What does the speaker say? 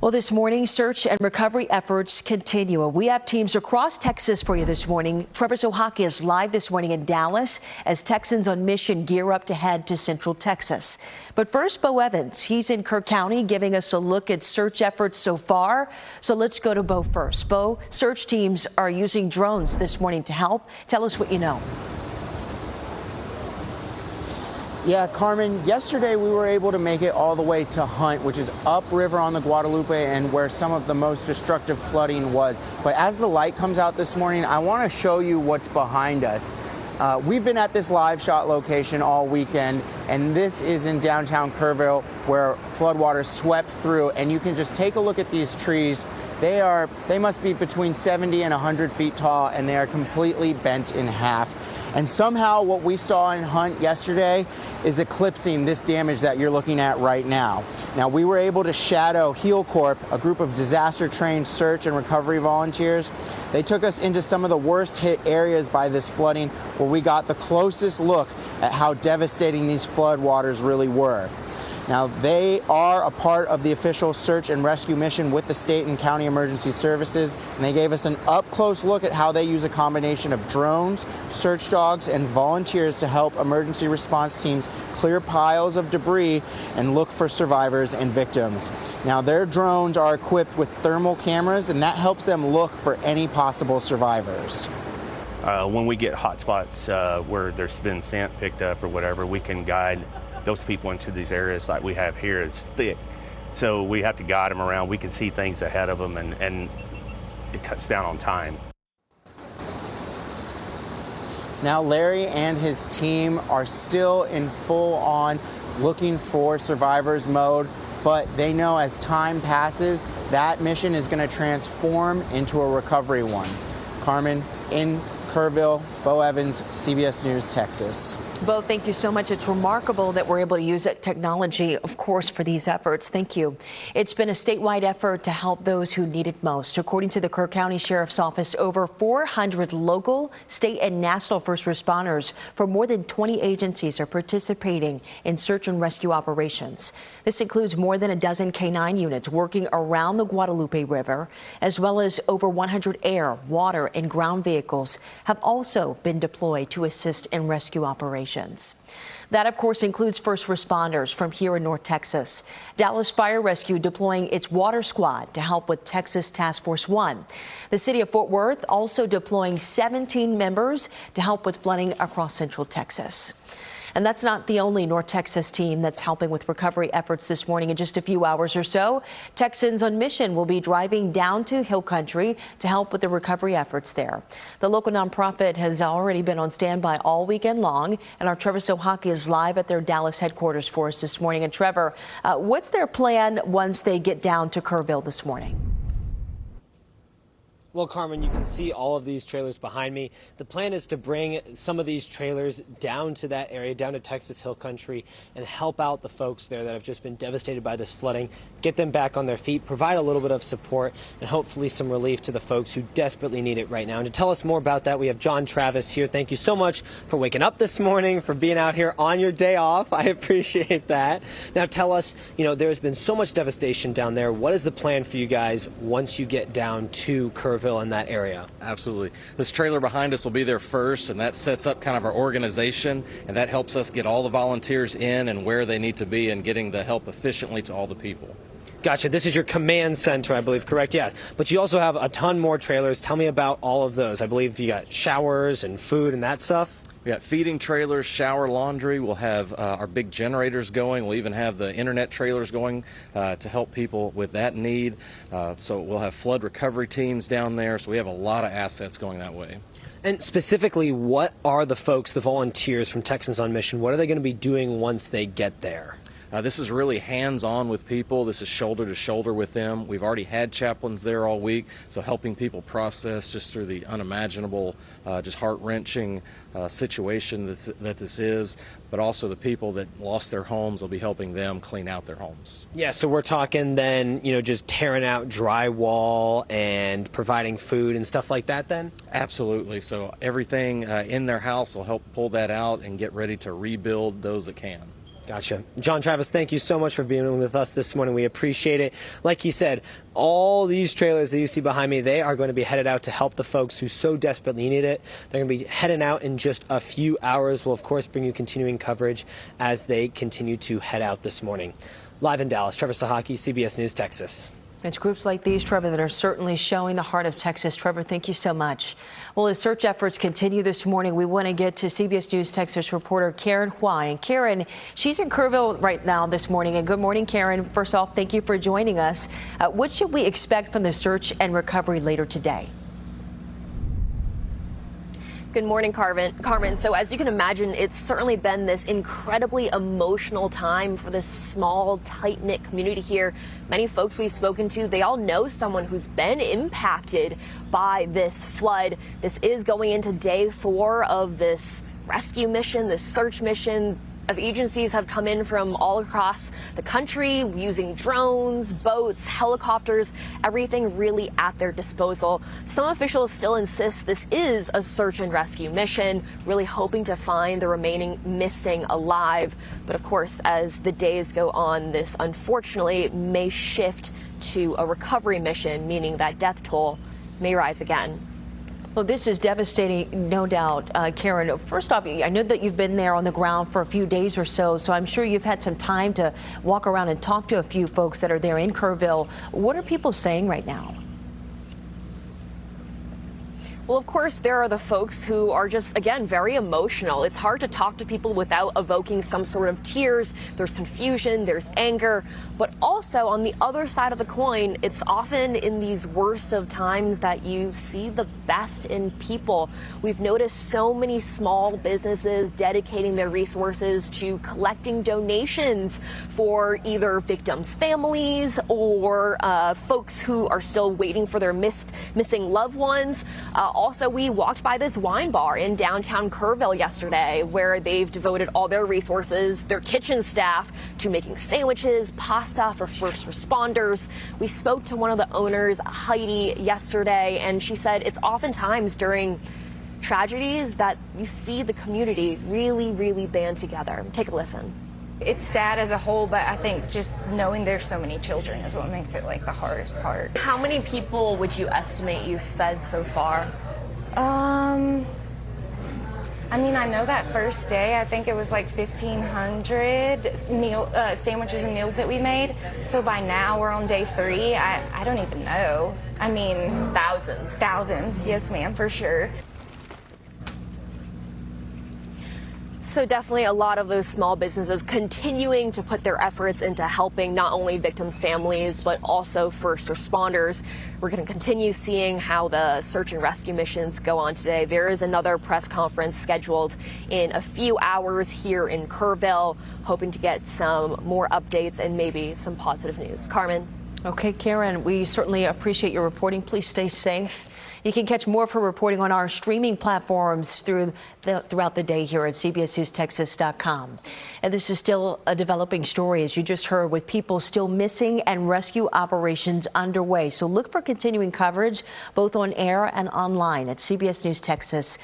Well, this morning, search and recovery efforts continue. We have teams across Texas for you this morning. Trevor Zohaki is live this morning in Dallas as Texans on mission gear up to head to Central Texas. But first, Bo Evans. He's in Kirk County giving us a look at search efforts so far. So let's go to Bo first. Bo, search teams are using drones this morning to help. Tell us what you know. Yeah, Carmen, yesterday we were able to make it all the way to Hunt, which is upriver on the Guadalupe and where some of the most destructive flooding was. But as the light comes out this morning, I want to show you what's behind us. We've been at this live shot location all weekend, and this is in downtown Kerrville where floodwaters swept through. And you can just take a look at these trees. They must be between 70 and 100 feet tall, and they are completely bent in half. And somehow what we saw in Hunt yesterday is eclipsing this damage that you're looking at right now. Now, we were able to shadow Heal Corp, a group of disaster-trained search and recovery volunteers. They took us into some of the worst hit areas by this flooding, where we got the closest look at how devastating these floodwaters really were. Now, they are a part of the official search and rescue mission with the state and county emergency services, and they gave us an up-close look at how they use a combination of drones, search dogs, and volunteers to help emergency response teams clear piles of debris and look for survivors and victims. Now, their drones are equipped with thermal cameras, and that helps them look for any possible survivors. When we get hot spots where there's been sand picked up or whatever, we can guide those people into these areas like we have here. It's thick, so we have to guide them around. We can see things ahead of them, and it cuts down on time. Now, Larry and his team are still in full-on looking for survivors mode, but they know as time passes, that mission is going to transform into a recovery one. Carmen, in Kerrville, Bo Evans, CBS News, Texas. Bo, thank you so much. It's remarkable that we're able to use that technology, of course, for these efforts. Thank you. It's been a statewide effort to help those who need it most. According to the Kirk County Sheriff's Office, over 400 local, state, and national first responders from more than 20 agencies are participating in search and rescue operations. This includes more than a dozen K-9 units working around the Guadalupe River, as well as over 100 air, water, and ground vehicles have also been deployed to assist in rescue operations. That, of course, includes first responders from here in North Texas. Dallas Fire Rescue deploying its water squad to help with Texas Task Force 1. The city of Fort Worth also deploying 17 members to help with flooding across Central Texas. And that's not the only North Texas team that's helping with recovery efforts this morning. In just a few hours or so, Texans on mission will be driving down to Hill Country to help with the recovery efforts there. The local nonprofit has already been on standby all weekend long, and our Trevor Zohaki is live at their Dallas headquarters for us this morning. And Trevor, what's their plan once they get down to Kerrville this morning? Well, Carmen, you can see all of these trailers behind me. The plan is to bring some of these trailers down to that area, down to Texas Hill Country, and help out the folks there that have just been devastated by this flooding, get them back on their feet, provide a little bit of support, and hopefully some relief to the folks who desperately need it right now. And to tell us more about that, we have John Travis here. Thank you so much for waking up this morning, for being out here on your day off. I appreciate that. Now tell us, there's been so much devastation down there. What is the plan for you guys once you get down to Kerrville in that area? Absolutely. This trailer behind us will be there first, and that sets up kind of our organization, and that helps us get all the volunteers in and where they need to be and getting the help efficiently to all the people. Gotcha. This is your command center, I believe, correct? Yeah. But you also have a ton more trailers. Tell me about all of those. I believe you got showers and food and that stuff. We got feeding trailers, shower, laundry. We'll have our big generators going. We'll even have the internet trailers going to help people with that need. So we'll have flood recovery teams down there. So we have a lot of assets going that way. And specifically, what are the folks, the volunteers from Texans on Mission, what are they going to be doing once they get there? This is really hands-on with people. This is shoulder to shoulder with them. We've already had chaplains there all week, so helping people process just through the unimaginable, just heart-wrenching situation that this is, but also the people that lost their homes will be helping them clean out their homes. Yeah, so we're talking then, just tearing out drywall and providing food and stuff like that then? Absolutely. So everything in their house will help pull that out and get ready to rebuild those that can. Gotcha. John Travis, thank you so much for being with us this morning. We appreciate it. Like you said, all these trailers that you see behind me, they are going to be headed out to help the folks who so desperately need it. They're going to be heading out in just a few hours. We'll, of course, bring you continuing coverage as they continue to head out this morning. Live in Dallas, Trevor Sahaki, CBS News, Texas. It's groups like these, Trevor, that are certainly showing the heart of Texas. Trevor, thank you so much. Well, as search efforts continue this morning, we want to get to CBS News Texas reporter Karen Huai. And Karen, she's in Kerrville right now this morning. And good morning, Karen. First off, thank you for joining us. What should we expect from the search and recovery later today? Good morning, Carmen. So as you can imagine, it's certainly been this incredibly emotional time for this small, tight-knit community here. Many folks we've spoken to, they all know someone who's been impacted by this flood. This is going into day 4 of this rescue mission, this search mission. Agencies have come in from all across the country using drones, boats, helicopters, everything really at their disposal. Some officials still insist this is a search and rescue mission, really hoping to find the remaining missing alive. But of course, as the days go on, this unfortunately may shift to a recovery mission, meaning that death toll may rise again. Well, this is devastating, no doubt, Karen. First off, I know that you've been there on the ground for a few days or so I'm sure you've had some time to walk around and talk to a few folks that are there in Kerrville. What are people saying right now? Well, of course, there are the folks who are just, again, very emotional. It's hard to talk to people without evoking some sort of tears. There's confusion, there's anger, but also on the other side of the coin, it's often in these worst of times that you see the best in people. We've noticed so many small businesses dedicating their resources to collecting donations for either victims' families or folks who are still waiting for their missing loved ones. Also, we walked by this wine bar in downtown Kerrville yesterday where they've devoted all their resources, their kitchen staff, to making sandwiches, pasta for first responders. We spoke to one of the owners, Heidi, yesterday, and she said it's oftentimes during tragedies that you see the community really, really band together. Take a listen. It's sad as a whole, but I think just knowing there's so many children is what makes it like the hardest part. How many people would you estimate you've fed so far? I mean, I know that first day, I think it was like 1,500 sandwiches and meals that we made. So by now we're on day 3. I don't even know. I mean, thousands. Thousands. Yes, ma'am, for sure. So definitely a lot of those small businesses continuing to put their efforts into helping not only victims' families, but also first responders. We're going to continue seeing how the search and rescue missions go on today. There is another press conference scheduled in a few hours here in Kerrville, hoping to get some more updates and maybe some positive news. Carmen. Okay, Karen, we certainly appreciate your reporting. Please stay safe. You can catch more of her reporting on our streaming platforms throughout the day here at CBSNewsTexas.com. And this is still a developing story, as you just heard, with people still missing and rescue operations underway. So look for continuing coverage both on air and online at CBSNewsTexas.com.